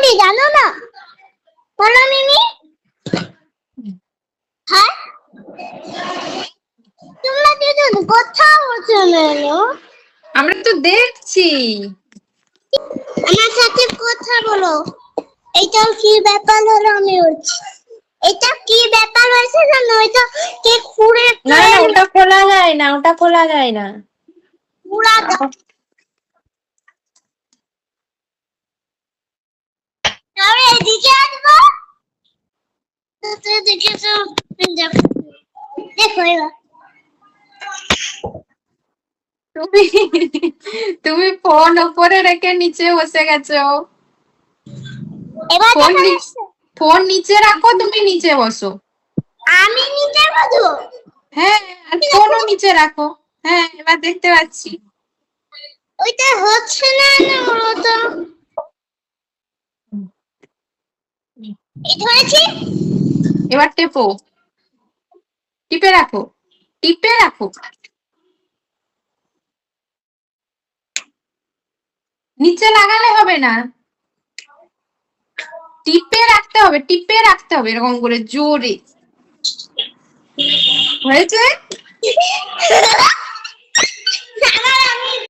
কি জানো না? বলো মিমি। হ্যাঁ, তোমরা দুজন কোথাও চলে এলো? আমরা তো দেখছি। আমার সাথে কথা বলো। এটা কি ব্যাপার হলো আমি বলছি। এটা কি ব্যাপার হয়েছে জানো? এটা কে খুঁড়ে না না, ওটা খোলা যায় না, ওটা খোলা যায় না। পুরা তাহলে এদিকে আসবো। তো এদিকে তো দেখো এবার। তুমি তুমি ফোন উপরে রেখে নিচে বসে গেছো। এবার ফোন দেখা যাচ্ছে? ফোন নিচে রাখো, তুমি নিচে বসো। আমি নিচে বসবো? হ্যাঁ, আর ফোনও নিচে রাখো। হ্যাঁ, এবার দেখতে পাচ্ছি। ওইটা হচ্ছে না না ওটা। এই ধরেছি। এবার টেপো, টিপে রাখো, টিপে রাখো। নিচে লাগালে হবে না, টিপে রাখতে হবে, টিপে রাখতে হবে এরকম করে জোরে। হয়েছে?